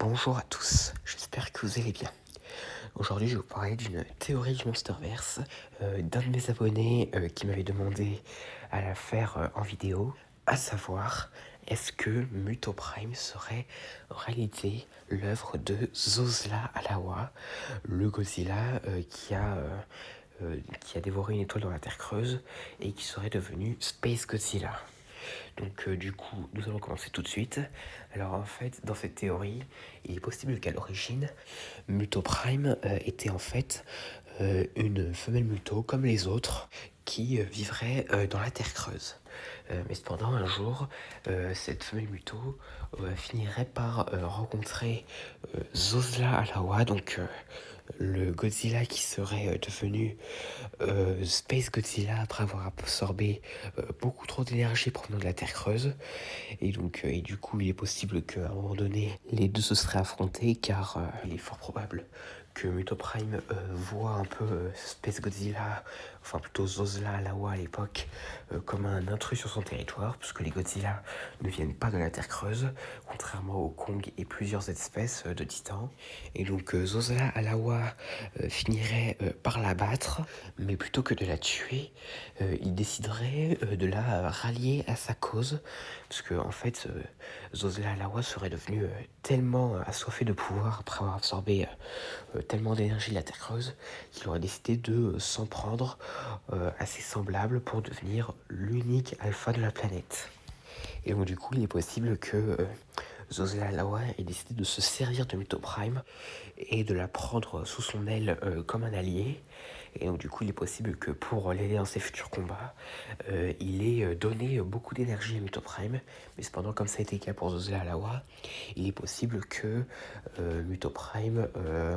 Bonjour à tous, j'espère que vous allez bien. Aujourd'hui, je vais vous parler d'une théorie du Monsterverse d'un de mes abonnés qui m'avait demandé à la faire en vidéo, à savoir, est-ce que Mutoprime serait en réalité l'œuvre de Zozla Alawa, le Godzilla qui a dévoré une étoile dans la Terre creuse et qui serait devenu Space Godzilla. Donc du coup, nous allons commencer tout de suite. Alors en fait, dans cette théorie, il est possible qu'à l'origine, Mutoprime était en fait une femelle Muto comme les autres qui vivrait dans la Terre creuse. Mais cependant, un jour, cette femelle Muto finirait par rencontrer Zozla Alawa, donc le Godzilla qui serait devenu Space Godzilla après avoir absorbé beaucoup trop d'énergie provenant de la Terre creuse. Et donc, et du coup, il est possible qu'à un moment donné, les deux se seraient affrontés car il est fort probable que Mutoprime voit un peu Space Godzilla, enfin plutôt Zozla Alawa à l'époque, comme un intrus sur son territoire, puisque les Godzilla ne viennent pas de la Terre creuse, contrairement au Kong et plusieurs espèces de titans. Et donc Zozla Alawa finirait par l'abattre, mais plutôt que de la tuer, il déciderait de la rallier à sa cause, parce que en fait, Zozla Alawa serait devenu tellement assoiffé de pouvoir après avoir absorbé tellement d'énergie de la Terre creuse qu'il aurait décidé de s'en prendre à ses semblables pour devenir l'unique alpha de la planète. Et donc du coup, il est possible que Zozla Alawa ait décidé de se servir de Mutoprime et de la prendre sous son aile comme un allié. Et donc du coup, il est possible que pour l'aider dans ses futurs combats, il ait donné beaucoup d'énergie à Mutoprime. Mais cependant, comme ça a été le cas pour Zozla Alawa, il est possible que Mutoprime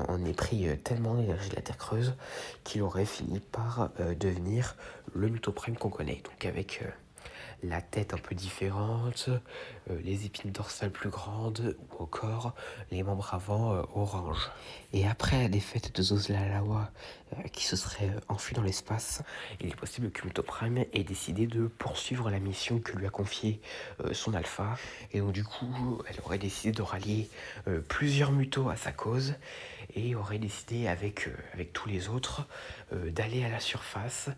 en ait pris tellement d'énergie de la Terre creuse qu'il aurait fini par devenir le Mutoprime qu'on connaît. Donc avec la tête un peu différente, les épines dorsales plus grandes ou encore les membres avant orange. Et après la défaite de Zozla Alawa qui se serait enfui dans l'espace, il est possible que Mutoprime ait décidé de poursuivre la mission que lui a confiée son alpha. Et donc du coup, elle aurait décidé de rallier plusieurs mutos à sa cause et aurait décidé avec tous les autres d'aller à la surface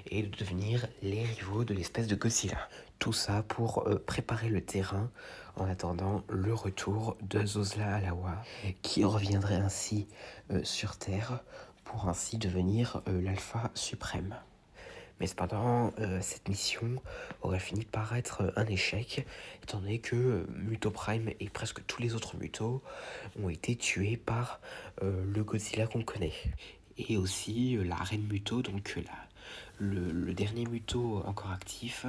et de devenir les rivaux de l'espèce de Godzilla. Tout ça pour préparer le terrain en attendant le retour de Zozla Alawa, qui reviendrait ainsi sur Terre pour ainsi devenir l'alpha suprême. Mais cependant, cette mission aurait fini par être un échec, étant donné que Mutoprime et presque tous les autres Mutos ont été tués par le Godzilla qu'on connaît. Et aussi la reine Muto, donc le dernier Muto encore actif,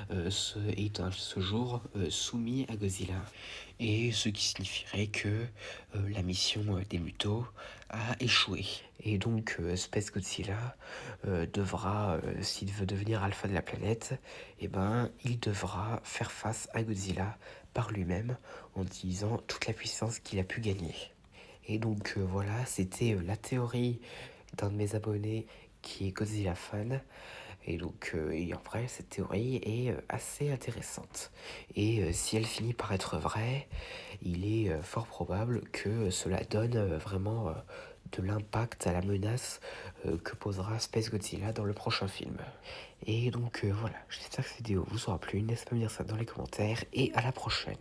est à ce jour soumis à Godzilla. Et ce qui signifierait que la mission des Mutos a échoué. Et donc Space Godzilla devra, s'il veut devenir alpha de la planète, eh ben, il devra faire face à Godzilla par lui-même en utilisant toute la puissance qu'il a pu gagner. Et donc voilà, c'était la théorie d'un de mes abonnés qui est Godzilla fan. Et donc, et en vrai, cette théorie est assez intéressante. Et si elle finit par être vraie, il est fort probable que cela donne vraiment de l'impact à la menace que posera Space Godzilla dans le prochain film. Et donc voilà, j'espère que cette vidéo vous aura plu. N'hésitez pas à me dire ça dans les commentaires et à la prochaine.